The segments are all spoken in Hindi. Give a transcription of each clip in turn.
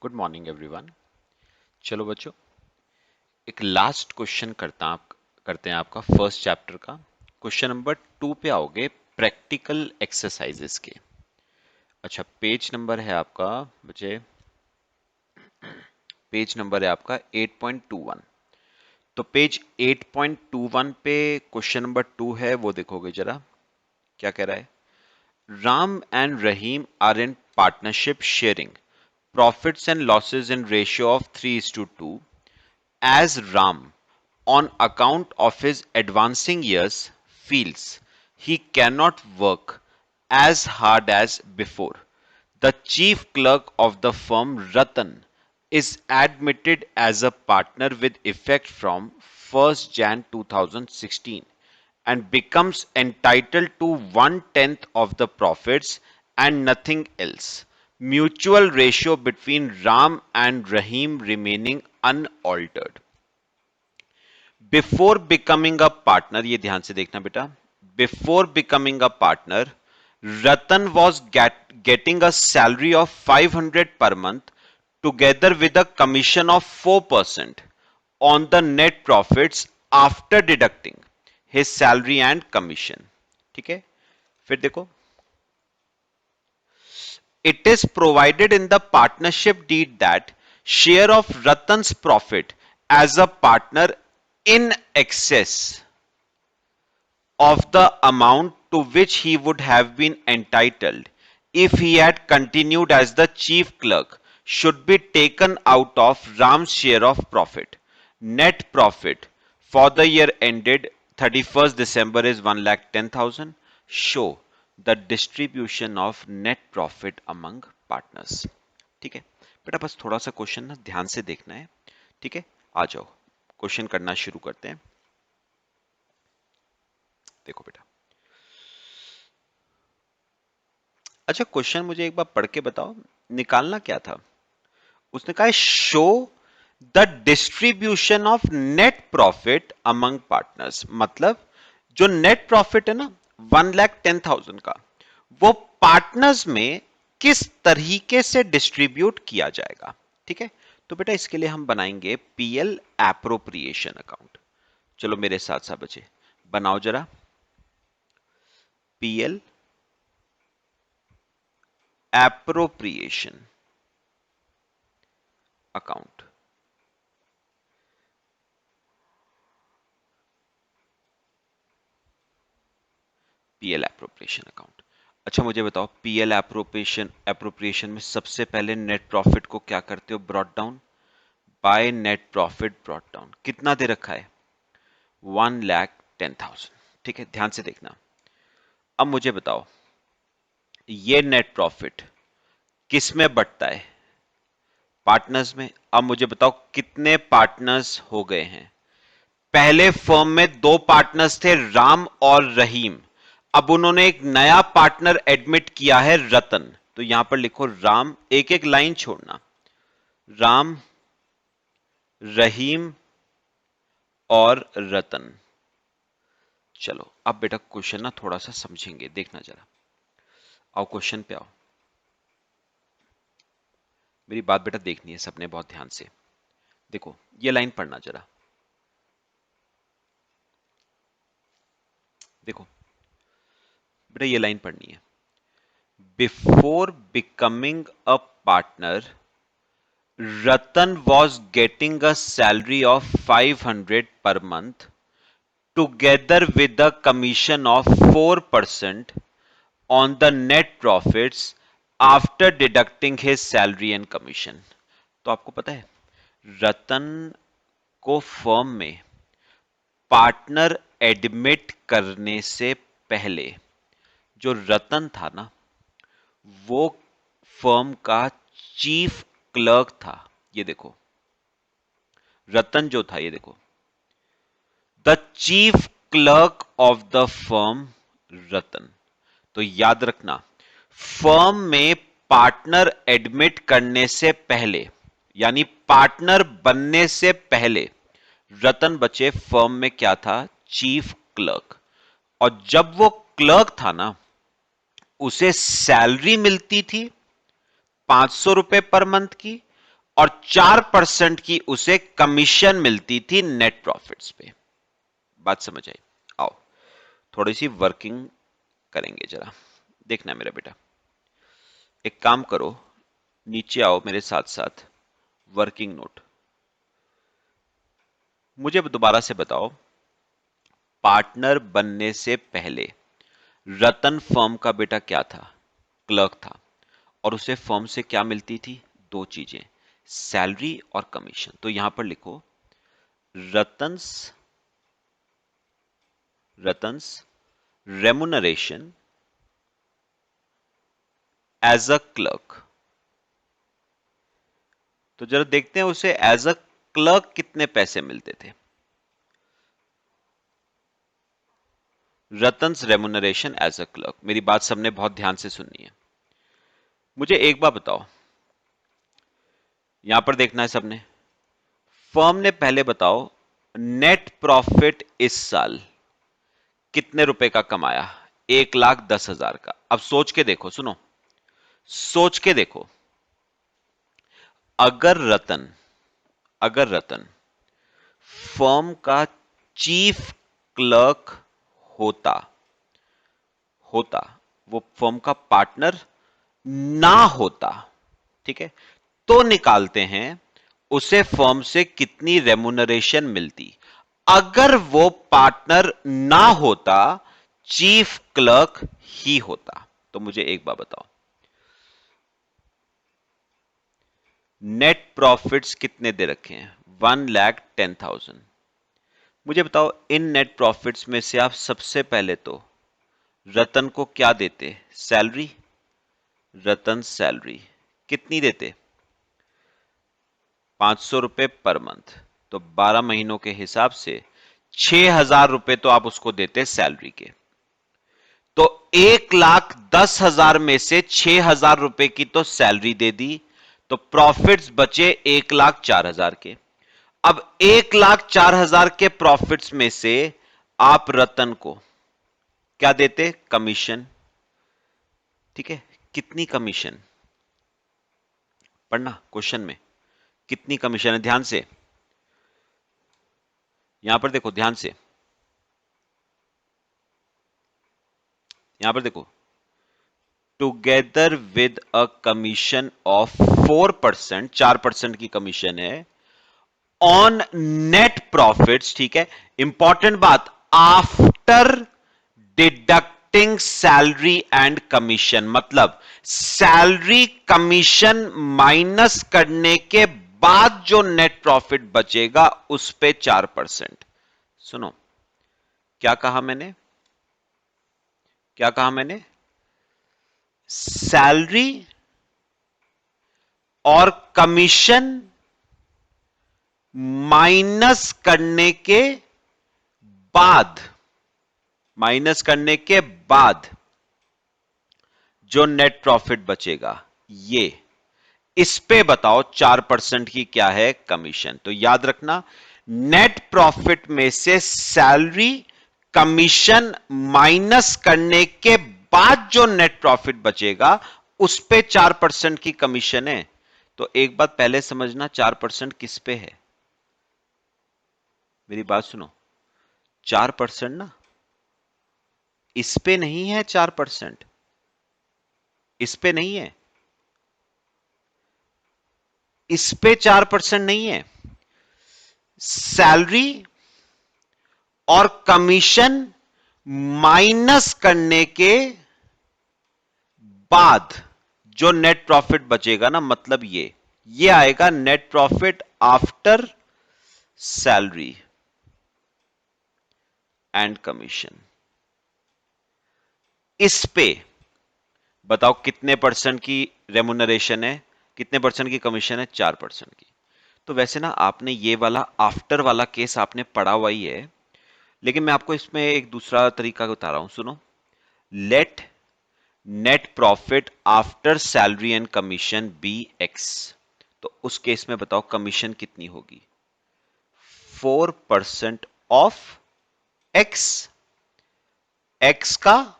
Good morning everyone. चलो बच्चों, एक लास्ट क्वेश्चन करते हैं आपका फर्स्ट चैप्टर का। क्वेश्चन नंबर 2 पे आओगे, प्रैक्टिकल एक्सरसाइजेस के। अच्छा, पेज नंबर है आपका बच्चे, पेज नंबर है आपका 8.21। तो पेज 8.21 पे क्वेश्चन नंबर 2 है, वो देखोगे जरा क्या कह रहा है। Ram and Rahim are in partnership sharing profits and losses in ratio of 3:2. As Ram, on account of his advancing years, feels he cannot work as hard as before, the chief clerk of the firm Ratan is admitted as a partner with effect from 1st Jan 2016 and becomes entitled to 1/10 of the profits and nothing else. Mutual ratio between Ram and Rahim remaining unaltered. Before becoming a partner, ये ध्यान से देखना बेटा, before becoming a partner, Ratan was getting a salary of 500 per month together with a commission of 4% on the net profits after deducting his salary and commission. ठीक है, फिर देखो, it is provided in the partnership deed that share of Ratan's profit as a partner in excess of the amount to which he would have been entitled if he had continued as the chief clerk should be taken out of Ram's share of profit. Net profit for the year ended 31st December is 1,10,000. Show the distribution of net profit among partners. ठीक है बेटा, बस थोड़ा सा क्वेश्चन ना ध्यान से देखना है। ठीक है, आ जाओ क्वेश्चन करना शुरू करते हैं। देखो बेटा, अच्छा क्वेश्चन मुझे एक बार पढ़ के बताओ, निकालना क्या था। उसने कहा show the distribution of net profit among partners, मतलब जो नेट प्रॉफिट है ना 1,10,000 का, वो पार्टनर्स में किस तरीके से डिस्ट्रीब्यूट किया जाएगा। ठीक है, तो बेटा इसके लिए हम बनाएंगे पीएल एप्रोप्रिएशन अकाउंट। चलो मेरे साथ साथ बच्चे बनाओ जरा, PL appropriation account. PL appropriation account. अच्छा मुझे बताओ, पीएल एप्रोप्रिएशन में सबसे पहले नेट प्रॉफिट को क्या करते हो, brought down by net profit brought down. कितना दे रखा है, 1,10,000। ठीक है, ध्यान से देखना। अब मुझे बताओ, ये नेट प्रॉफिट किस में बटता है, पार्टनर्स में। अब मुझे बताओ कितने पार्टनर्स हो गए हैं। पहले फर्म में दो पार्टनर्स थे, राम और रहीम। अब उन्होंने एक नया पार्टनर एडमिट किया है, रतन। तो यहां पर लिखो राम, एक एक लाइन छोड़ना, राम, रहीम और रतन। चलो अब बेटा क्वेश्चन ना थोड़ा सा समझेंगे, देखना जरा। आओ क्वेश्चन पे आओ, मेरी बात बेटा देखनी है सबने बहुत ध्यान से। देखो ये लाइन पढ़ना जरा, देखो बेटा ये लाइन पढ़नी है। Before becoming a partner, Ratan was getting a salary of 500 per month together with a commission of 4% on the net profits after deducting his salary and commission. तो आपको पता है, रतन को फर्म में पार्टनर एडमिट करने से पहले जो रतन था ना, वो फर्म का चीफ क्लर्क था। ये देखो रतन जो था, ये देखो the chief clerk of the firm Ratan. तो याद रखना, फर्म में पार्टनर एडमिट करने से पहले, यानी पार्टनर बनने से पहले, रतन बचे फर्म में क्या था, चीफ क्लर्क। और जब वो क्लर्क था ना, उसे सैलरी मिलती थी 500 रुपए पर मंथ की, और 4% की उसे कमीशन मिलती थी नेट प्रॉफिट्स पे। बात समझ आई? आओ थोड़ी सी वर्किंग करेंगे, जरा देखना मेरा बेटा। एक काम करो, नीचे आओ मेरे साथ साथ, वर्किंग नोट। मुझे दोबारा से बताओ, पार्टनर बनने से पहले रतन फर्म का बेटा क्या था? क्लर्क था। और उसे फर्म से क्या मिलती थी? दो चीजें, सैलरी और कमीशन। तो यहां पर लिखो रतन्स रतन्स रेमुनरेशन एज अ क्लर्क। तो जरा देखते हैं उसे एज अ क्लर्क कितने पैसे मिलते थे। रतन्स रेमुनरेशन एज अ क्लर्क। मेरी बात सबने बहुत ध्यान से सुननी है। मुझे एक बात बताओ, यहां पर देखना है सबने। फर्म ने पहले बताओ नेट प्रॉफिट इस साल कितने रुपए का कमाया? 1,10,000 का। अब सोच के देखो, सुनो, सोच के देखो, अगर रतन अगर रतन फर्म का चीफ क्लर्क होता होता वो फर्म का पार्टनर ना होता, ठीक है, तो निकालते हैं उसे फर्म से कितनी रेमुनरेशन मिलती। अगर वो पार्टनर ना होता, चीफ क्लर्क ही होता। तो मुझे एक बात बताओ, नेट प्रॉफिट्स कितने दे रखे हैं? 1,10,000। मुझे बताओ इन नेट प्रॉफिट्स में से आप सबसे पहले तो रतन को क्या देते? सैलरी। रतन सैलरी कितनी देते? 500 रुपए पर मंथ। तो 12 महीनों के हिसाब से 6,000 रुपए तो आप उसको देते सैलरी के। तो 1,10,000 में से 6,000 रुपए की तो सैलरी दे दी, तो प्रॉफिट्स बचे 1,04,000 के। अब 1,04,000 के प्रॉफिट्स में से आप रतन को क्या देते? कमीशन। ठीक है, कितनी कमीशन? पढ़ना क्वेश्चन में, कितनी कमीशन है? ध्यान से यहां पर देखो, ध्यान से यहां पर देखो, together with a commission of 4%, 4% की कमीशन है ऑन नेट प्रॉफिट्स। ठीक है, इंपॉर्टेंट बात, after deducting salary and commission. मतलब सैलरी कमीशन माइनस करने के बाद जो नेट प्रॉफिट बचेगा उस पे 4%। सुनो, क्या कहा मैंने? क्या कहा मैंने? सैलरी और कमीशन माइनस करने के बाद, माइनस करने के बाद जो नेट प्रॉफिट बचेगा, ये, इस पे बताओ 4% की क्या है? कमीशन। तो याद रखना, नेट प्रॉफिट में से सैलरी कमीशन माइनस करने के बाद जो नेट प्रॉफिट बचेगा उस पे 4% की कमीशन है। तो एक बात पहले समझना, 4% किस पे है? मेरी बात सुनो, 4% ना इस पे नहीं है, 4% इस पे नहीं है, इस पे 4% नहीं है। सैलरी और कमीशन माइनस करने के बाद जो नेट प्रॉफिट बचेगा ना, मतलब ये आएगा net profit after salary and commission. इस पे बताओ कितने परसेंट की रेमुनरेशन है, कितने परसेंट की कमीशन है? 4% की। तो वैसे ना आपने ये वाला आफ्टर वाला केस आपने पढ़ा हुआ ही है, लेकिन मैं आपको इसमें एक दूसरा तरीका बता रहा हूं, सुनो। Late net profit after salary and commission B x. तो उस केस में बताओ कमीशन कितनी होगी? 4% ऑफ एक्स। एक्स का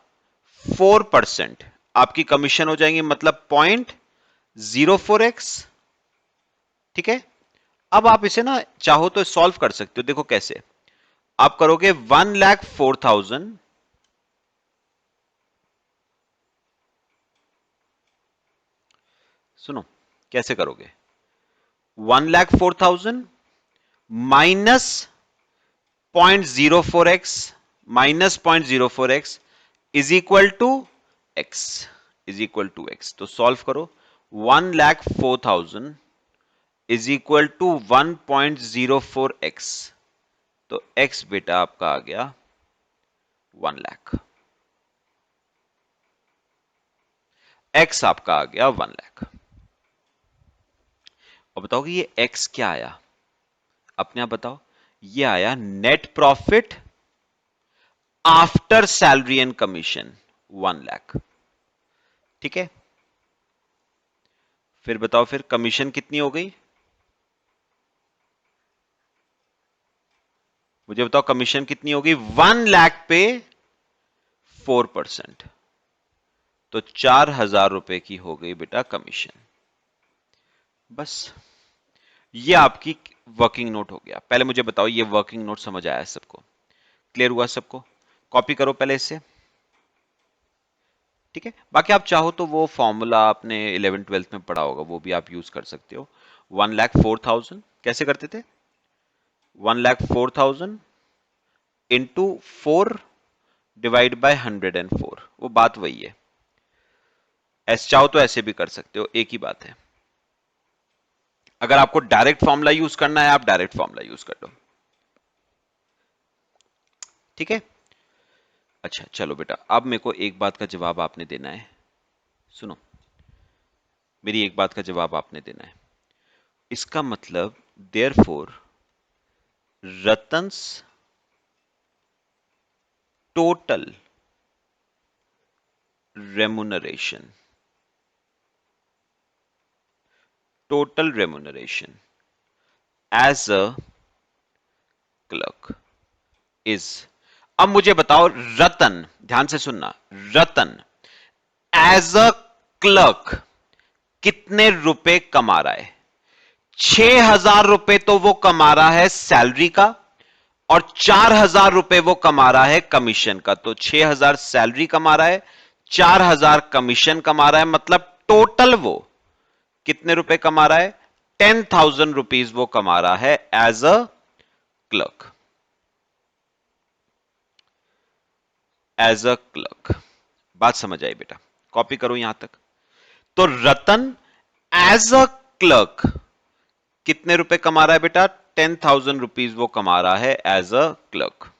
4% आपकी कमीशन हो जाएंगे, मतलब 0.04x। ठीक है, अब आप इसे ना चाहो तो सॉल्व कर सकते हो। देखो कैसे आप करोगे, 1,04,000, सुनो कैसे करोगे, 1,04,000 minus 0.04x minus 0.04x is equal to x, is equal to x। तो सॉल्व करो, 1,04,000 इज इक्वल टू 1.04x, तो x बेटा आपका आ गया 1,00,000, x आपका आ गया 1,00,000। और बताओ कि ये x क्या आया, अपने आप बताओ, ये आया net profit after salary and commission 1,00,000। ठीक है, फिर बताओ फिर कमीशन कितनी हो गई, मुझे बताओ कमीशन कितनी होगी, 1,00,000 पे 4%, तो 4,000 रुपए की हो गई बेटा कमीशन। बस ये आपकी वर्किंग नोट हो गया। पहले मुझे बताओ ये वर्किंग नोट समझ आया सबको, क्लियर हुआ सबको? कॉपी करो पहले इससे, ठीक है। बाकी आप चाहो तो वो फॉर्मूला आपने 11th-12th में पढ़ा होगा, वो भी आप यूज कर सकते हो। 1,04,000 कैसे करते थे, 1,04,000 इंटू 4 डिवाइड बाय 104, वो बात वही है। ऐसे चाहो तो ऐसे भी कर सकते हो, एक ही बात है। अगर आपको डायरेक्ट फॉर्मूला यूज करना है, आप डायरेक्ट फॉर्मूला यूज कर लो, ठीक है। अच्छा चलो बेटा, अब मेरे को एक बात का जवाब आपने देना है, सुनो, मेरी एक बात का जवाब आपने देना है। इसका मतलब therefore Ratan's total remuneration, total remuneration as a clerk is, अब मुझे बताओ रतन, ध्यान से सुनना, रतन एज अ क्लर्क कितने रुपए कमा रहा है? 6,000 रुपए तो वो कमा रहा है सैलरी का, और 4,000 रुपए वो कमा रहा है कमीशन का। तो 6,000 सैलरी कमा रहा है, 4,000 कमीशन कमा रहा है, मतलब टोटल वो कितने रुपए कमा रहा है? 10,000 रुपीज वो कमा रहा है as a clerk, as a clerk. बात समझ आई बेटा? कॉपी करो यहां तक। तो रतन एज अ क्लर्क कितने रुपए कमा रहा है बेटा? 10,000 रुपीज वो कमा रहा है एज अ क्लर्क।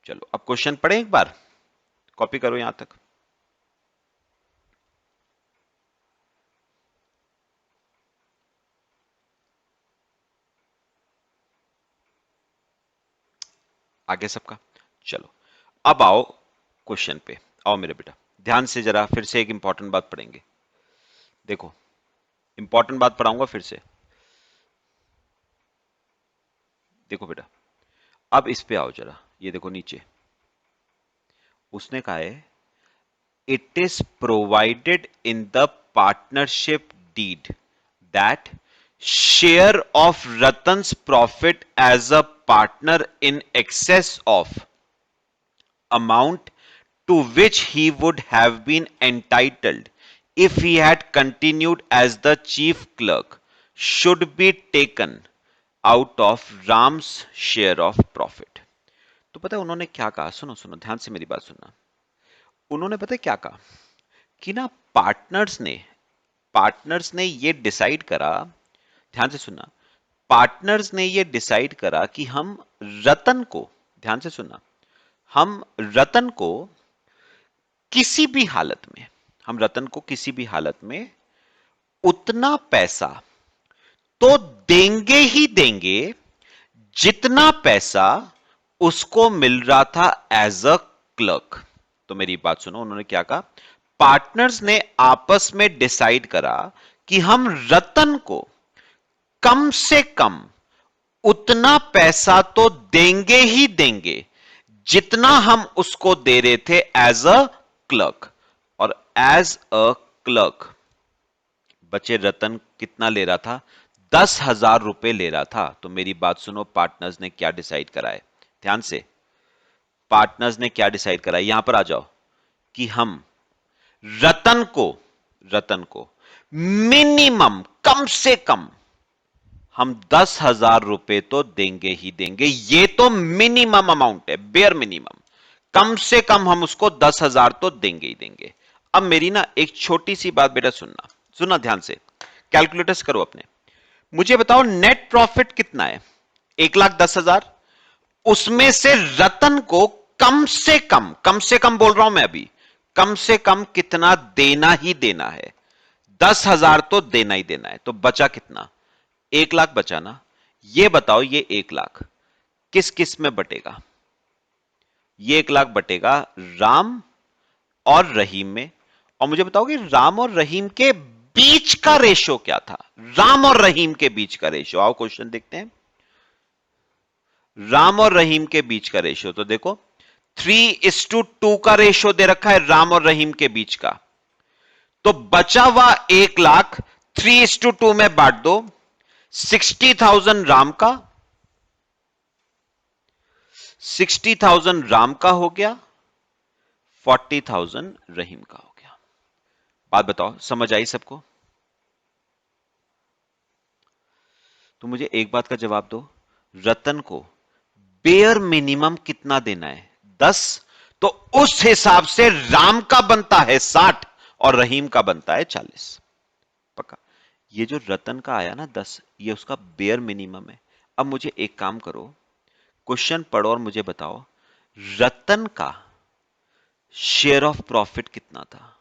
चलो अब क्वेश्चन पढ़े एक बार, कॉपी करो यहां तक। आगे सबका, चलो अब आओ क्वेश्चन पे, आओ मेरे बेटा, ध्यान से जरा फिर से एक इंपॉर्टेंट बात पढ़ेंगे। देखो इंपॉर्टेंट बात पढ़ाऊंगा फिर से, देखो बेटा, अब इस पे आओ जरा, ये देखो नीचे उसने कहा है, it is provided in the partnership deed that share of Ratan's profit as a partner in excess of amount to which he would have been entitled if he had continued as the chief clerk should be taken out of Ram's share of profit। तो पता है उन्होंने क्या कहा, सुनो सुनो ध्यान से मेरी बात सुनना। उन्होंने पता है क्या कहा कि ना पार्टनर्स ने ये डिसाइड करा, ध्यान से सुनना, पार्टनर्स ने ये डिसाइड करा कि हम रतन को, ध्यान से सुनना, हम रतन को किसी भी हालत में, हम रतन को किसी भी हालत में उतना पैसा तो देंगे ही देंगे जितना पैसा उसको मिल रहा था एज अ क्लर्क। तो मेरी बात सुनो, उन्होंने क्या कहा, पार्टनर्स ने आपस में डिसाइड करा कि हम रतन को कम से कम उतना पैसा तो देंगे ही देंगे जितना हम उसको दे रहे थे एज अ क्लर्क। और एज अ क्लर्क बच्चे रतन कितना ले रहा था? 10,000 रुपए ले रहा था। तो मेरी बात सुनो, पार्टनर्स ने क्या डिसाइड करा है? ध्यान से, पार्टनर्स ने क्या डिसाइड करा है, यहां पर आ जाओ, कि हम रतन को रतन को मिनिमम, कम से कम हम 10,000 रुपए तो देंगे ही देंगे। ये तो मिनिमम अमाउंट है, बेयर मिनिमम। कम से कम हम उसको 10,000 तो देंगे ही देंगे। अब मेरी ना एक छोटी सी बात बेटा सुनना, सुनना ध्यान से, कैलकुलेटर्स करो अपने। मुझे बताओ नेट प्रॉफिट कितना है? 1,10,000। उसमें से रतन को कम से कम बोल रहा हूं मैं अभी, कम से कम कितना देना ही देना है? 10,000 तो देना ही देना है। तो बचा कितना? 1,00,000 बचा ना। ये बताओ, ये 1,00,000 किस किस में बटेगा? ये 1,00,000 बटेगा राम और रहीम में। और मुझे बताओगे राम और रहीम के बीच का रेशो क्या था? राम और रहीम के बीच का रेशो, आओ क्वेश्चन देखते हैं। राम और रहीम के बीच का रेशो तो देखो, 3:2 का रेशो दे रखा है राम और रहीम के बीच का। तो बचा हुआ 1,00,000 3:2 में बांट दो। 60,000 राम का, 60,000 राम का हो गया, 40,000 रहीम का हो गया। बात बताओ, समझ आई सबको? तो मुझे एक बात का जवाब दो, रतन को बेयर मिनिमम कितना देना है? 10। तो उस हिसाब से राम का बनता है 60 और रहीम का बनता है 40। पक्का? ये जो रतन का आया ना 10, ये उसका बेयर मिनिमम है। अब मुझे एक काम करो, क्वेश्चन पढ़ो और मुझे बताओ, रतन का शेयर ऑफ प्रॉफिट कितना था?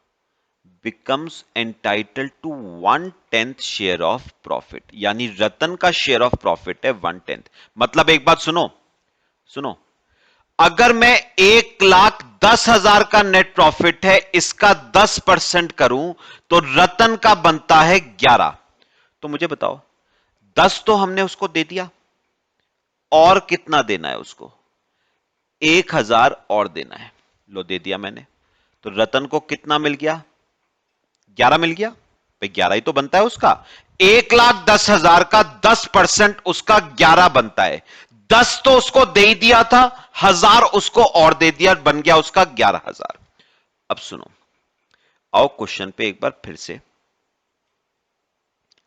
Becomes entitled to 1/10 share of profit, यानी रतन का शेयर ऑफ प्रॉफिट है 1/10। मतलब एक बात सुनो, सुनो, अगर मैं 1,10,000 का नेट प्रॉफिट है, इसका 10% करूं तो रतन का बनता है 11। तो मुझे बताओ, 10 तो हमने उसको दे दिया, और कितना देना है उसको? 1,000 और देना है। लो दे दिया मैंने। तो रतन को कितना मिल गया? 11 मिल गया भाई, 11 ही तो बनता है उसका। 1,10,000 का 10% उसका 11 बनता है। 10 तो उसको दे ही दिया था, 1,000 उसको और दे दिया, बन गया उसका 11,000। अब सुनो, आओ क्वेश्चन पे एक बार फिर से,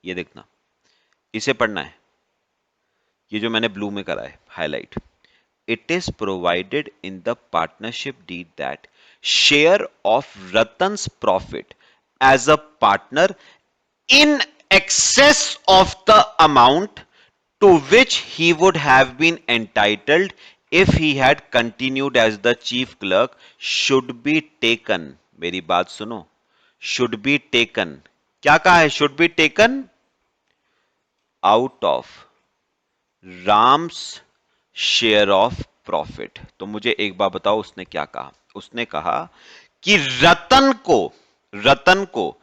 ये देखना, इसे पढ़ना है, ये जो मैंने ब्लू में करा है highlight. It is provided in the partnership deed that share of Ratan's profit as a partner in excess of the amount to which he would have been entitled if he had continued as the chief clerk should be taken। मेरी बात सुनो, should be taken, क्या कहा है? should be taken out of Ram's share of profit. तो मुझे एक बार बताओ, उसने क्या कहा? उसने कहा कि रतन को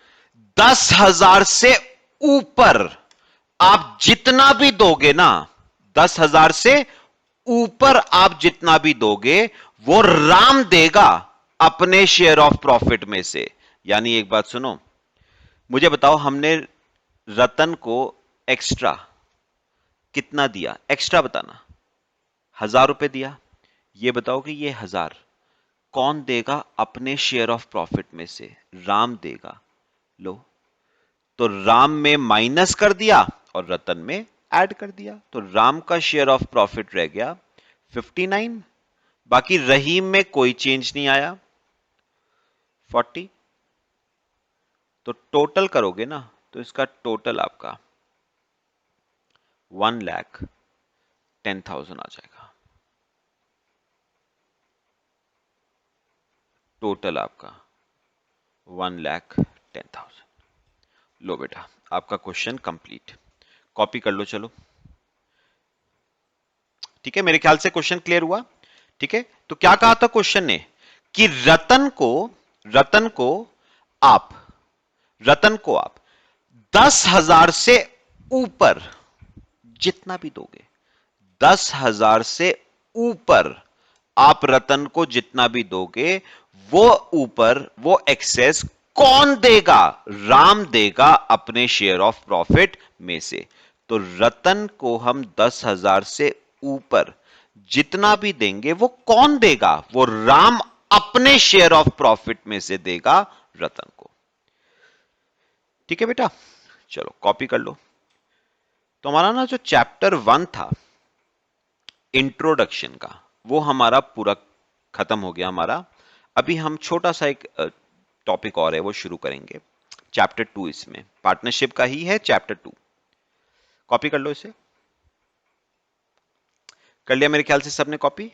10,000 से ऊपर आप जितना भी दोगे ना, 10,000 से ऊपर आप जितना भी दोगे वो राम देगा अपने शेयर ऑफ प्रॉफिट में से। यानी एक बात सुनो, मुझे बताओ, हमने रतन को एक्स्ट्रा कितना दिया? एक्स्ट्रा बताना, 1,000 रुपए दिया। ये बताओ कि ये 1,000 कौन देगा अपने शेयर ऑफ प्रॉफिट में से? राम देगा। लो, तो राम में माइनस कर दिया और रतन में ऐड कर दिया, तो राम का शेयर ऑफ प्रॉफिट रह गया 59। बाकी रहीम में कोई चेंज नहीं आया, 40। तो टोटल करोगे ना, तो इसका टोटल आपका 1,10,000 आ जाएगा। टोटल आपका 1,10,000। लो बेटा, आपका क्वेश्चन कंप्लीट। कॉपी कर लो, चलो। ठीक है, मेरे ख्याल से क्वेश्चन क्लियर हुआ। ठीक है, तो क्या कहा था क्वेश्चन ने? कि रतन को आप रतन को आप 10,000 से ऊपर जितना भी दोगे, 10,000 से ऊपर आप रतन को जितना भी दोगे, वो ऊपर, वो एक्सेस कौन देगा? राम देगा अपने शेयर ऑफ प्रॉफिट में से। तो रतन को हम 10,000 से ऊपर जितना भी देंगे वो कौन देगा? वो राम अपने शेयर ऑफ प्रॉफिट में से देगा रतन को। ठीक है बेटा, चलो कॉपी कर लो। तो हमारा ना जो चैप्टर 1 था इंट्रोडक्शन का, वो हमारा पूरा खत्म हो गया हमारा। अभी हम छोटा सा एक टॉपिक और है वो शुरू करेंगे, चैप्टर 2। इसमें पार्टनरशिप का ही है चैप्टर 2। कॉपी कर लो इसे। कर लिया मेरे ख्याल से सबने कॉपी।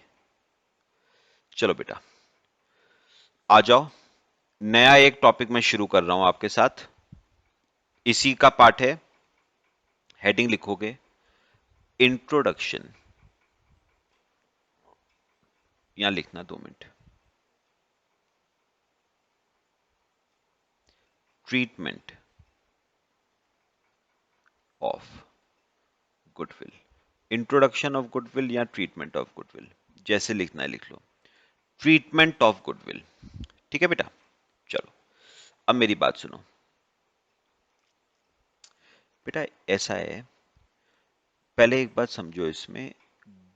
चलो बेटा आ जाओ, नया एक टॉपिक मैं शुरू कर रहा हूं आपके साथ। इसी का पार्ट है, हेडिंग लिखोगे इंट्रोडक्शन, यहां लिखना 2 minute. Treatment of goodwill, introduction of goodwill या ट्रीटमेंट ऑफ गुडविल, जैसे लिखना है लिख लो। Treatment of goodwill. ठीक है बेटा, चलो अब मेरी बात सुनो। बेटा ऐसा है, पहले एक बात समझो, इसमें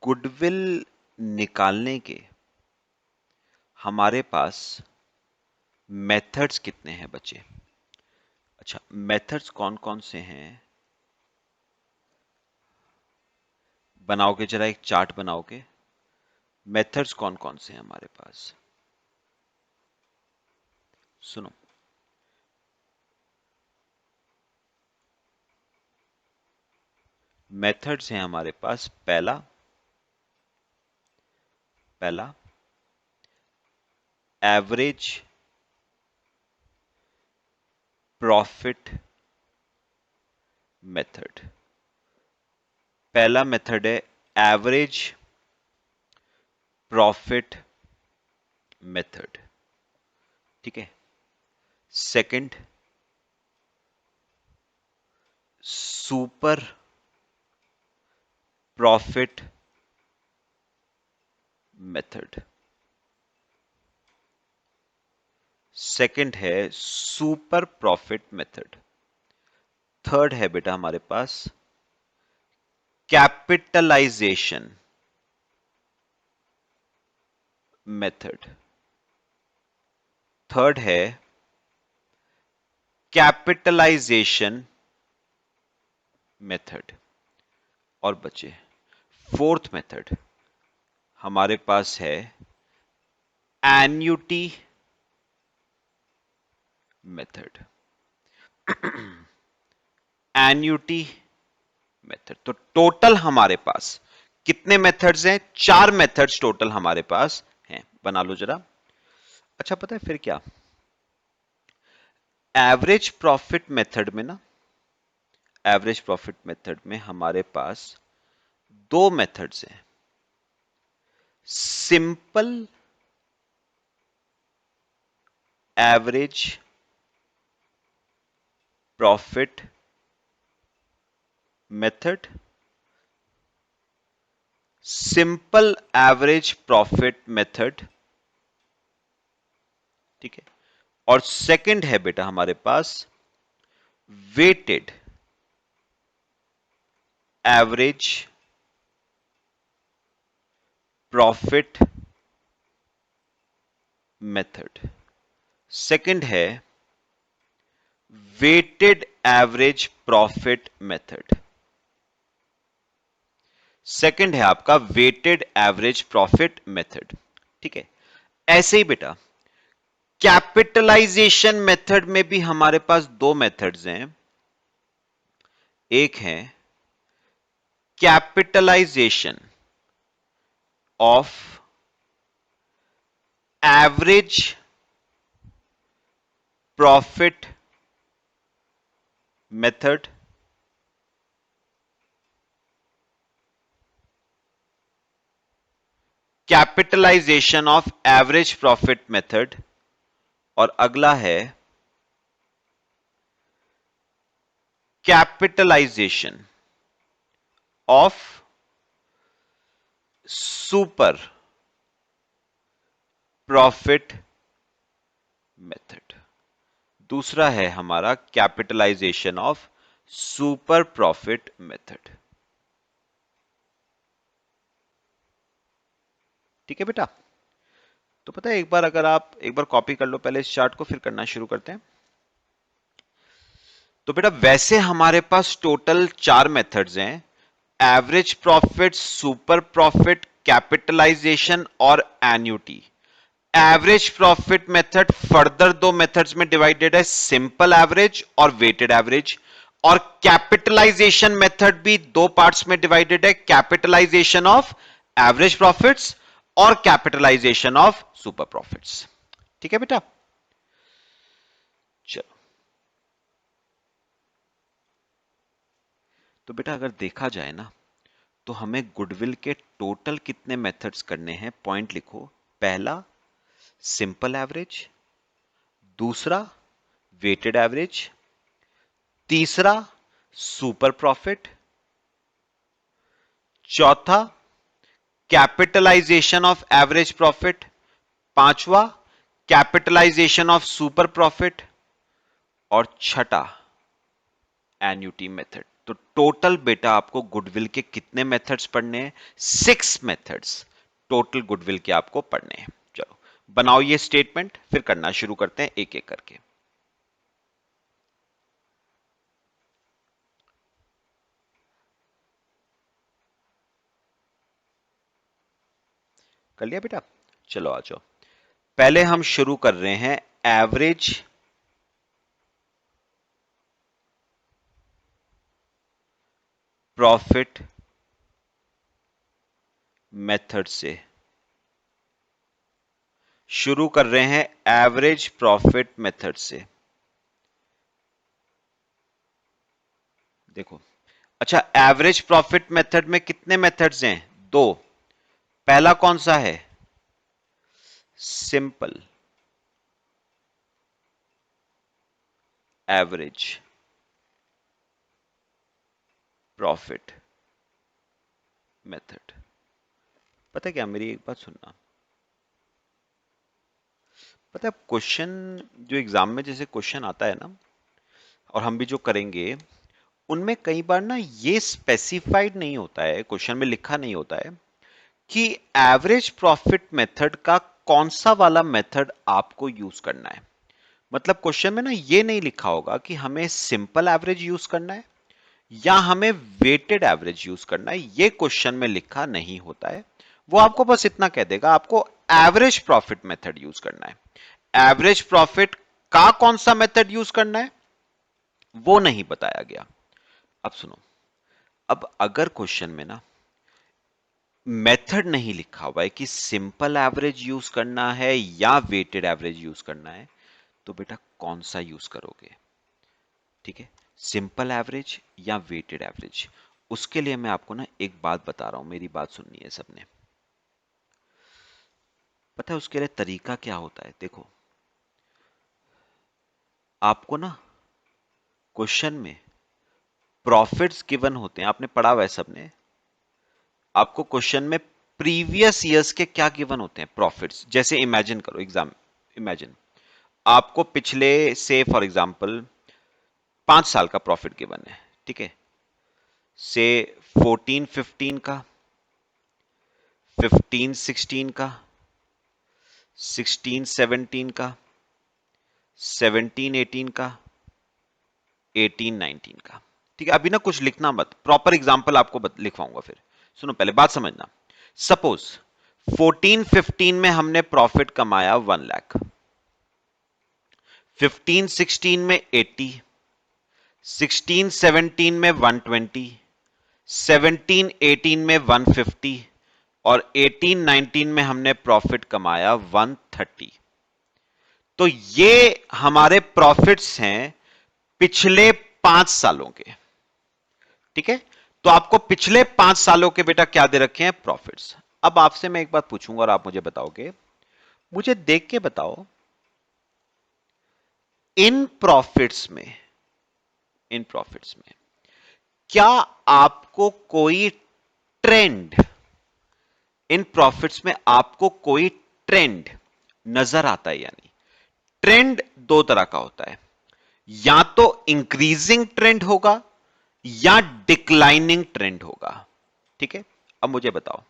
गुडविल निकालने के हमारे पास मेथड्स कितने हैं बच्चे? अच्छा, मेथड्स कौन कौन से हैं? बनाओगे जरा एक चार्ट बनाओगे, मेथड्स कौन कौन से हैं हमारे पास? सुनो, मेथड्स हैं हमारे पास। पहला पहला एवरेज प्रॉफिट मेथड। पहला मेथड है एवरेज प्रॉफिट मेथड। ठीक है। Second, super profit method. Second है सुपर प्रॉफिट मेथड। थर्ड है बेटा हमारे पास कैपिटलाइजेशन मेथड। थर्ड है कैपिटलाइजेशन मेथड। और बचे फोर्थ मेथड हमारे पास है एन्युटी मेथड। Annuity method. तो टोटल हमारे पास कितने मेथड्स हैं? 4 मेथड्स टोटल हमारे पास हैं। बना लो जरा। अच्छा पता है फिर क्या, एवरेज प्रॉफिट मेथड में ना, एवरेज प्रॉफिट मेथड में हमारे पास 2 मेथड्स हैं, simple average profit method, simple average profit method. ठीक है। और सेकंड है बेटा हमारे पास weighted average profit method. Second है weighted average profit method. Second है आपका वेटेड एवरेज प्रॉफिट मेथड। ठीक है। ऐसे ही बेटा कैपिटलाइजेशन मेथड में भी हमारे पास 2 मेथड्स हैं। एक है capitalization of average profit method. Capitalisation of average profit method. और अगला है capitalization of super profit method. दूसरा है हमारा capitalisation of super profit method. ठीक है बेटा, तो पता है एक बार अगर आप एक बार कॉपी कर लो पहले इस चार्ट को, फिर करना शुरू करते हैं। तो बेटा वैसे हमारे पास टोटल 4 मेथड्स हैं, average profit, super profit, capitalization और annuity. Average profit method further 2 methods में डिवाइडेड है, सिंपल एवरेज और वेटेड एवरेज। और कैपिटलाइजेशन मेथड भी 2 पार्ट्स में डिवाइडेड है, कैपिटलाइजेशन ऑफ एवरेज प्रॉफिट्स और कैपिटलाइजेशन ऑफ सुपर प्रॉफिट्स। ठीक है बेटा, चलो। तो बेटा अगर देखा जाए ना, तो हमें गुडविल के टोटल कितने मेथड्स करने हैं, पॉइंट लिखो। पहला सिंपल एवरेज, दूसरा वेटेड एवरेज, तीसरा सुपर प्रॉफिट, चौथा कैपिटलाइजेशन ऑफ एवरेज प्रॉफिट, पांचवा कैपिटलाइजेशन ऑफ सुपर प्रॉफिट और छठा एन्युटी मेथड। तो टोटल बेटा आपको गुडविल के कितने मेथड्स पढ़ने हैं? 6 मेथड्स टोटल गुडविल के आपको पढ़ने हैं। चलो बनाओ ये स्टेटमेंट, फिर करना शुरू करते हैं एक एक करके। कर लिया बेटा? चलो आ जाओ, पहले हम शुरू कर रहे हैं एवरेज प्रॉफिट मेथड से। शुरू कर रहे हैं एवरेज प्रॉफिट मेथड से। देखो, अच्छा एवरेज प्रॉफिट मेथड में कितने मेथड्स हैं? 2। पहला कौन सा है? Simple average profit method. पता है क्या, मेरी एक बात सुनना। पता है क्वेश्चन जो एग्जाम में जैसे क्वेश्चन आता है ना, और हम भी जो करेंगे, उनमें कई बार ना ये स्पेसिफाइड नहीं होता है, क्वेश्चन में लिखा नहीं होता है कि एवरेज प्रॉफिट मेथड का कौन सा वाला मेथड आपको यूज करना है। मतलब क्वेश्चन में ना ये नहीं लिखा होगा कि हमें सिंपल एवरेज यूज करना है या हमें वेटेड एवरेज यूज करना है, ये क्वेश्चन में लिखा नहीं होता है। वो आपको बस इतना कह देगा आपको एवरेज प्रॉफिट मेथड यूज करना है। एवरेज प्रॉफिट का कौन सा मेथड यूज करना है वो नहीं बताया गया। अब सुनो, अब अगर क्वेश्चन में ना मेथड नहीं लिखा हुआ है कि सिंपल एवरेज यूज करना है या वेटेड एवरेज यूज करना है, तो बेटा कौन सा यूज करोगे? ठीक है, सिंपल एवरेज या वेटेड एवरेज? उसके लिए मैं आपको ना एक बात बता रहा हूं, मेरी बात सुननी है सबने। पता है उसके लिए तरीका क्या होता है? देखो, आपको ना क्वेश्चन में प्रॉफिट्स गिवन होते हैं, आपने पढ़ा हुआ है सबने। आपको क्वेश्चन में प्रीवियस ईयर्स के क्या गिवन होते हैं? प्रॉफिट्स। जैसे इमेजिन करो, एग्जाम इमेजिन आपको पिछले से फॉर एग्जांपल 5 साल का प्रॉफिट गिवन है। ठीक है, से 14-15 का, 15-16 का, 16-17 का, 17-18 का, 18-19 का। ठीक है, अभी ना कुछ लिखना मत, प्रॉपर एग्जांपल आपको लिखवाऊंगा फिर। सुनो पहले बात समझना। सपोज 14-15 में हमने प्रॉफिट कमाया 1 लाख, 15-16 में 80, 16-17 में 120, 17-18 में 150 और 18-19 में हमने प्रॉफिट कमाया 130। तो ये हमारे प्रॉफिट्स हैं पिछले 5 सालों के। ठीक है, तो आपको पिछले 5 सालों के बेटा क्या दे रखे हैं? प्रॉफिट्स। अब आपसे मैं एक बात पूछूंगा और आप मुझे बताओगे, मुझे देख के बताओ, इन प्रॉफिट्स में इन प्रॉफिट्स में क्या आपको कोई ट्रेंड, इन प्रॉफिट्स में आपको कोई ट्रेंड नजर आता है या नहीं? ट्रेंड 2 तरह का होता है। या तो इंक्रीजिंग ट्रेंड होगा या डिक्लाइनिंग ट्रेंड होगा। ठीक है, अब मुझे बताओ,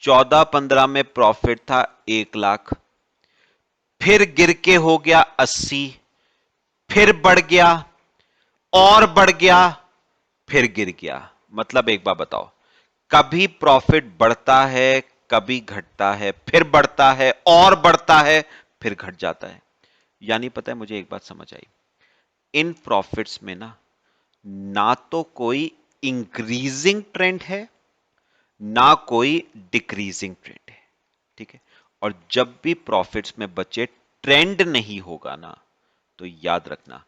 14-15 में प्रॉफिट था 1 लाख, फिर गिर के हो गया 80, फिर बढ़ गया और बढ़ गया, फिर गिर गया। मतलब एक बार बताओ, कभी प्रॉफिट बढ़ता है, कभी घटता है, फिर बढ़ता है और बढ़ता है, फिर घट जाता है। यानी पता है मुझे एक बात समझ आई, इन प्रॉफिट्स में ना, ना तो कोई इंक्रीजिंग ट्रेंड है, ना कोई डिक्रीजिंग ट्रेंड है। ठीक है, और जब भी प्रॉफिट्स में बचे ट्रेंड नहीं होगा ना, तो याद रखना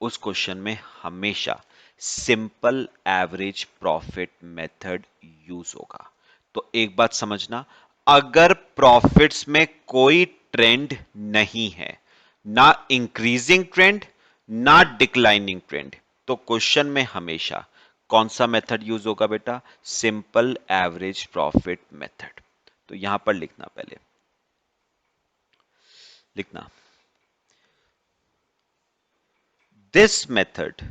उस क्वेश्चन में हमेशा simple average profit method use होगा। तो एक बात समझना, अगर प्रॉफिट्स में कोई ट्रेंड नहीं है, ना इंक्रीजिंग ट्रेंड ना डिक्लाइनिंग ट्रेंड, तो क्वेश्चन में हमेशा कौन सा मेथड यूज होगा बेटा? Simple average profit method. तो यहां पर लिखना, पहले लिखना, this method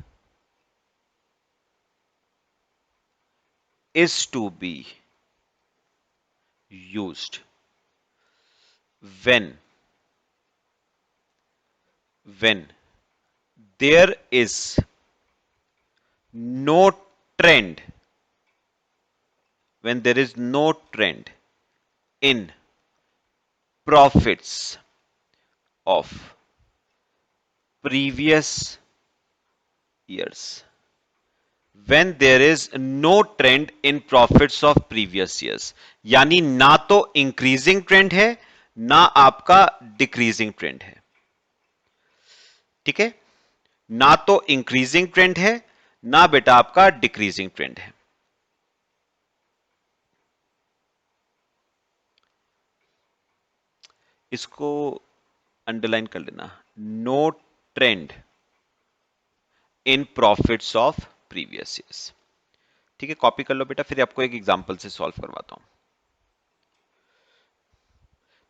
is to be used when when there is no trend, when there is no trend in profits of previous years, when there is no trend in profits of previous years, यानी ना तो इंक्रीजिंग ट्रेंड है ना आपका डिक्रीजिंग ट्रेंड है। ठीक है, ना तो इंक्रीजिंग ट्रेंड है ना बेटा आपका डिक्रीजिंग ट्रेंड है। इसको अंडरलाइन कर लेना, no trend in profits of previous years. ठीक है, कॉपी कर लो बेटा, फिर आपको एक एग्जांपल से सॉल्व करवाता हूं।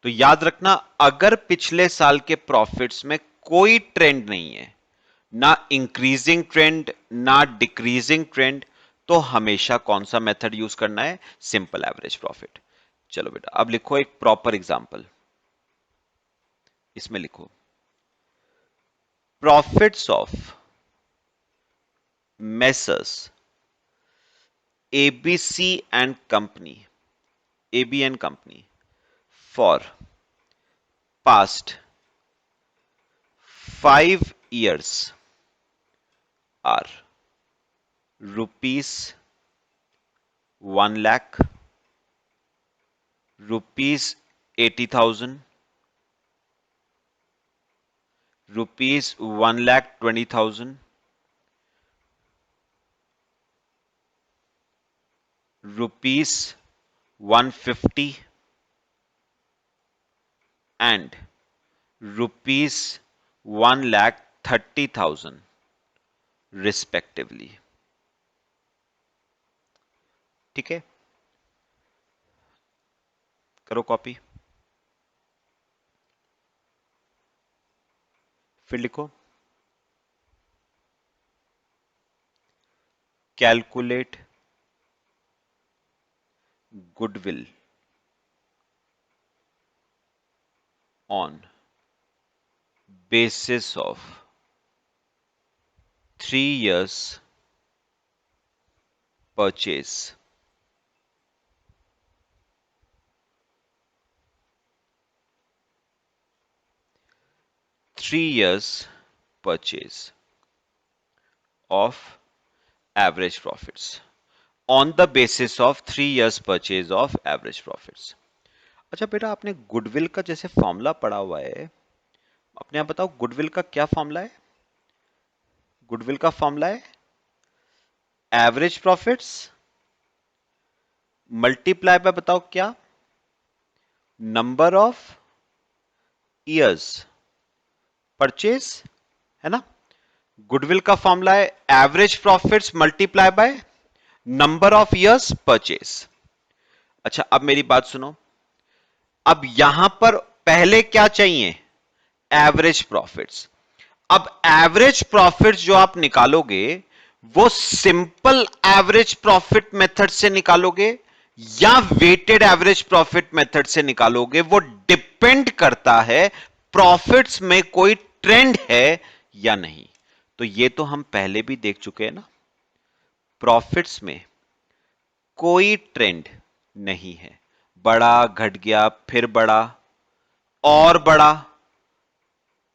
तो याद रखना, अगर पिछले साल के प्रॉफिट्स में कोई ट्रेंड नहीं है, ना इंक्रीजिंग ट्रेंड ना डिक्रीजिंग ट्रेंड, तो हमेशा कौन सा मेथड यूज करना है? Simple average profit. चलो बेटा, अब लिखो एक प्रॉपर एग्जांपल। इसमें लिखो, profits of messrs ABC and company, AB and company for past 5 years are rupees 1 lakh, rupees 80,000, rupees 1,20,000, rupees 150 and rupees 1,30,000 respectively। ठीक है, करो कॉपी, फिर लिखो, calculate goodwill on basis of 3 years purchase, 3 years purchase of average profits on the basis of 3 years purchase of average profits। अच्छा बेटा, आपने गुडविल का जैसे फॉर्मूला पढ़ा हुआ है, अपने आप बताओ गुडविल का क्या फॉर्मूला है? गुडविल का फॉर्मूला है एवरेज प्रॉफिट्स मल्टीप्लाई बाय, बताओ क्या? नंबर ऑफ ईयर्स परचेज, है ना? गुडविल का फॉर्मूला है average profits multiply by number of years purchase. अच्छा, अब मेरी बात सुनो, अब यहां पर पहले क्या चाहिए? Average profits. अब एवरेज प्रॉफिट जो आप निकालोगे वो सिंपल एवरेज प्रॉफिट मेथड से निकालोगे या वेटेड एवरेज प्रॉफिट मेथड से निकालोगे, वो डिपेंड करता है प्रॉफिट्स में कोई ट्रेंड है या नहीं। तो ये तो हम पहले भी देख चुके हैं ना, प्रॉफिट्स में कोई ट्रेंड नहीं है, बड़ा घट गया फिर बड़ा और बड़ा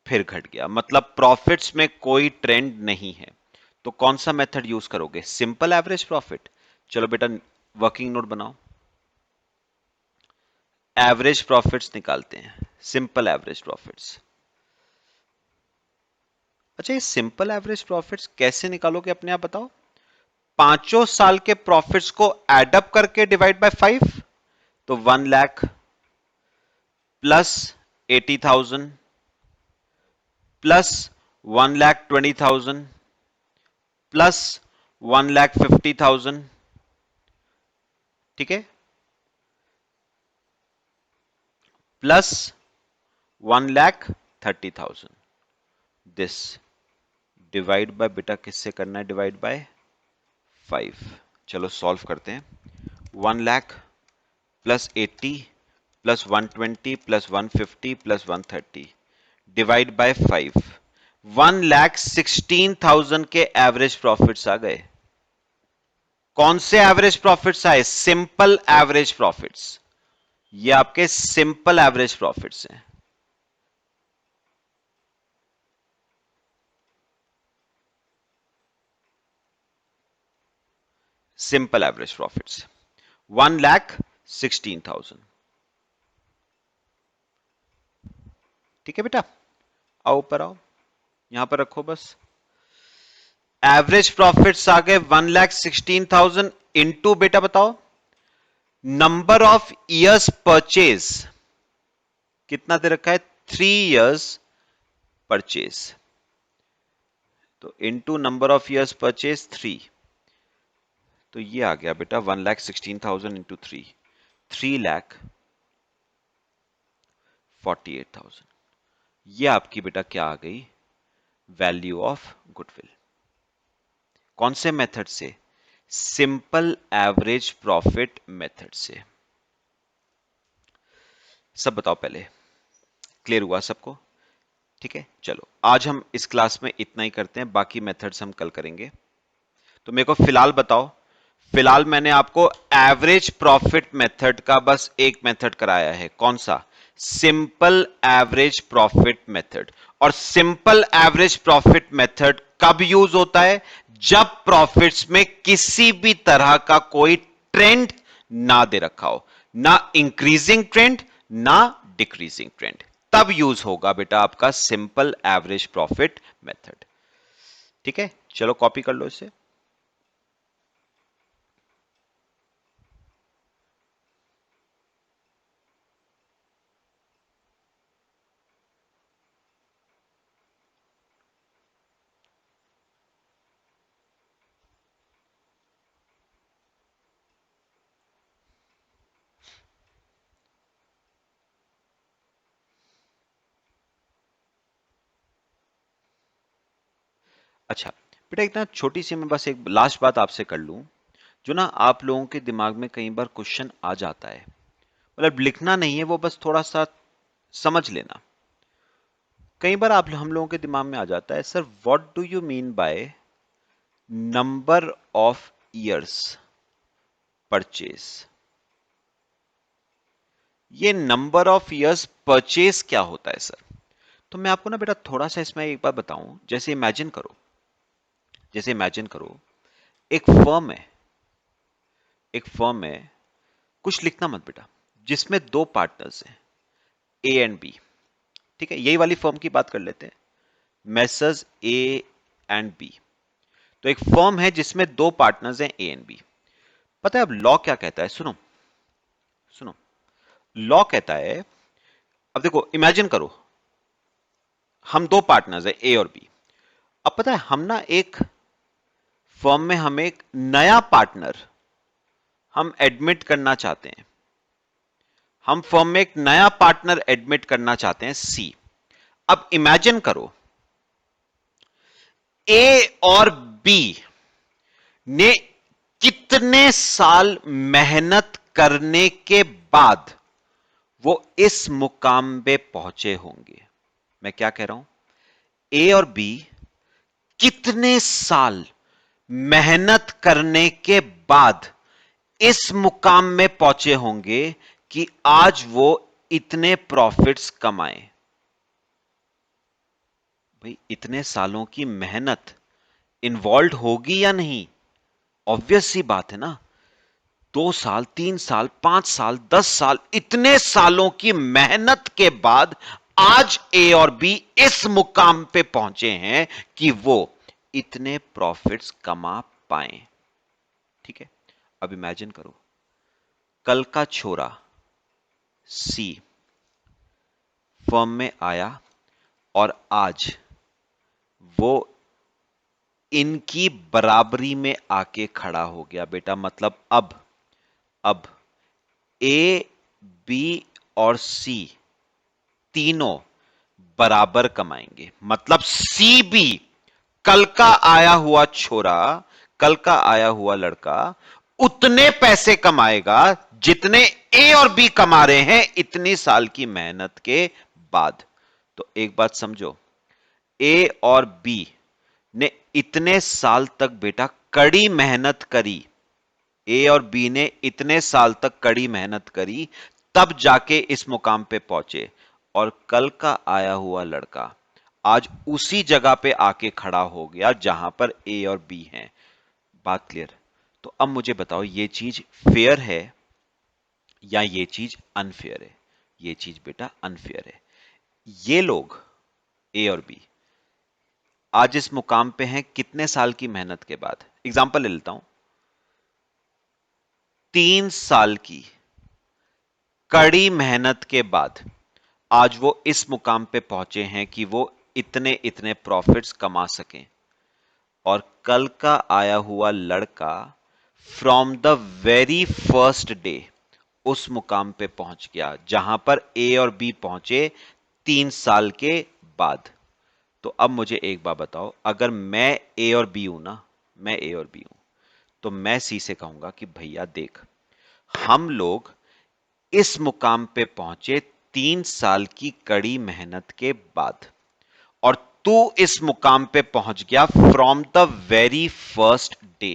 फिर घट गया, मतलब प्रॉफिट्स में कोई ट्रेंड नहीं है। तो कौन सा मेथड यूज करोगे? Simple average profit. चलो बेटा वर्किंग नोट बनाओ, एवरेज प्रॉफिट्स निकालते हैं, सिंपल एवरेज प्रॉफिट्स। अच्छा, ये सिंपल एवरेज प्रॉफिट्स कैसे निकालोगे अपने आप बताओ? पांचों साल के प्रॉफिट्स को एडअप करके डिवाइड बाय 5, तो 1 लाख प्लस 80,000 प्लस 1,20,000 प्लस 1,50,000, ठीक है, प्लस 1,30,000। दिस डिवाइड बाय, बेटा किससे करना है डिवाइड बाय? 5। चलो सॉल्व करते हैं। 1 lakh plus 80 plus 120 plus 150 plus 130 divide by 5, 1,16,000 के एवरेज प्रॉफिट्स आ गए। कौन से एवरेज प्रॉफिट्स आए? Simple average profits. ये आपके सिंपल एवरेज प्रॉफिट्स हैं। Simple average profits 1,16,000। ठीक है बेटा, आओ ऊपर आओ, यहां पर रखो बस। एवरेज प्रॉफिट्स आ गए 1,16,000 इंटू, बेटा बताओ नंबर ऑफ इयर्स परचेज कितना दे रखा है? 3 इयर्स परचेज, तो into number of years purchase 3, तो ये आ गया बेटा 1,16,000 इंटू 3, 3,48,000। ये आपकी बेटा क्या आ गई? Value of goodwill. कौन से मेथड से? सिंपल एवरेज प्रॉफिट मेथड से। सब बताओ पहले, क्लियर हुआ सबको? ठीक है, चलो आज हम इस क्लास में इतना ही करते हैं, बाकी मेथड्स हम कल करेंगे। तो मेरे को फिलहाल बताओ, फिलहाल मैंने आपको एवरेज प्रॉफिट मेथड का बस एक मेथड कराया है, कौन सा? Simple average profit method. और सिंपल एवरेज प्रॉफिट मेथड कब यूज होता है? जब प्रॉफिट्स में किसी भी तरह का कोई ट्रेंड ना दे रखा हो, ना इंक्रीजिंग ट्रेंड ना डिक्रीजिंग ट्रेंड, तब यूज होगा बेटा आपका सिंपल एवरेज प्रॉफिट मेथड। ठीक है, चलो कॉपी कर लो इसे। अच्छा बेटा, इतना छोटी सी मैं बस एक लास्ट बात आपसे कर लूं, जो ना आप लोगों के दिमाग में कई बार क्वेश्चन आ जाता है, मतलब लिखना नहीं है वो, बस थोड़ा सा समझ लेना। कई बार आप हम लोगों के दिमाग में आ जाता है, sir what do you mean by number of years purchase? ये नंबर ऑफ ईयर्स परचेज क्या होता है सर? तो मैं आपको ना बेटा थोड़ा सा इसमें एक बात बताऊं, जैसे इमेजिन करो, जैसे इमेजिन करो एक फर्म है, एक फर्म है, कुछ लिखना मत बेटा, जिसमें दो पार्टनर्स हैं, ए एंड बी। ठीक है, यही वाली फर्म की बात कर लेते हैं, मैसर्स ए एंड बी। तो एक फर्म है जिसमें दो पार्टनर्स हैं, ए एंड बी। पता है अब लॉ क्या कहता है? सुनो सुनो, लॉ कहता है, अब देखो इमेजिन करो, हम दो पार्टनर्स हैं ए और बी। अब पता है हम ना एक फर्म में हम एक नया पार्टनर हम एडमिट करना चाहते हैं, हम फर्म में एक नया पार्टनर एडमिट करना चाहते हैं सी। अब इमेजिन करो, ए और बी ने कितने साल मेहनत करने के बाद वो इस मुकाम पे पहुंचे होंगे? मैं क्या कह रहा हूं, ए और बी कितने साल मेहनत करने के बाद इस मुकाम में पहुंचे होंगे कि आज वो इतने प्रॉफिट्स कमाए? भाई इतने सालों की मेहनत इन्वॉल्व होगी या नहीं? ऑब्वियस सी बात है ना। 2 साल, 3 साल, 5 साल, 10 साल, इतने सालों की मेहनत के बाद आज ए और बी इस मुकाम पे पहुंचे हैं कि वो इतने प्रॉफिट्स कमा पाए। ठीक है, अब इमेजिन करो, कल का छोरा सी फर्म में आया और आज वो इनकी बराबरी में आके खड़ा हो गया बेटा। मतलब अब ए, बी और सी तीनों बराबर कमाएंगे। मतलब सी भी, कल का आया हुआ छोरा, कल का आया हुआ लड़का उतने पैसे कमाएगा जितने ए और बी कमा रहे हैं इतनी साल की मेहनत के बाद। तो एक बात समझो, ए और बी ने इतने साल तक बेटा कड़ी मेहनत करी, ए और बी ने इतने साल तक कड़ी मेहनत करी, तब जाके इस मुकाम पे पहुंचे। और कल का आया हुआ लड़का आज उसी जगह पे आके खड़ा हो गया जहां पर ए और बी हैं। बात क्लियर? तो अब मुझे बताओ, ये चीज फेयर है या ये चीज अनफेयर है? ये चीज बेटा अनफेयर है। ये लोग ए और बी आज इस मुकाम पे हैं कितने साल की मेहनत के बाद? एग्जाम्पल ले लेता हूं, 3 साल की कड़ी मेहनत के बाद आज वो इस मुकाम पे पहुंचे हैं कि वो इतने इतने प्रॉफिट्स कमा सकें। और कल का आया हुआ लड़का from the very first day उस मुकाम पे पहुंच गया जहां पर ए और बी पहुंचे 3 साल के बाद। तो अब मुझे एक बात बताओ, अगर मैं ए और बी हूं ना, मैं ए और बी हूं, तो मैं सी से कहूंगा कि भैया देख, हम लोग इस मुकाम पे पहुंचे 3 साल की कड़ी मेहनत के बाद, और तू इस मुकाम पे पहुंच गया from the very first day.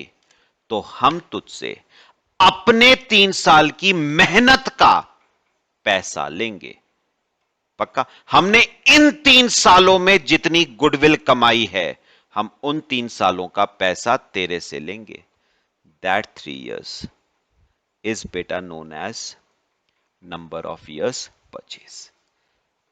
तो हम तुझसे अपने 3 साल की मेहनत का पैसा लेंगे। पक्का? हमने इन 3 सालों में जितनी गुडविल कमाई है, हम उन 3 सालों का पैसा तेरे से लेंगे। दैट 3 years इज बेटा known as number of years purchase.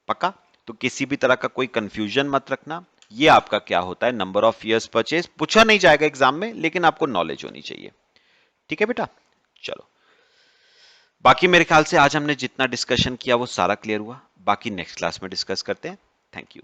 पक्का? तो किसी भी तरह का कोई कंफ्यूजन मत रखना। ये आपका क्या होता है, नंबर ऑफ ईयर्स परचेज। पूछा नहीं जाएगा एग्जाम में, लेकिन आपको नॉलेज होनी चाहिए। ठीक है बेटा? चलो, बाकी मेरे ख्याल से आज हमने जितना डिस्कशन किया वो सारा क्लियर हुआ। बाकी नेक्स्ट क्लास में डिस्कस करते हैं। Thank you.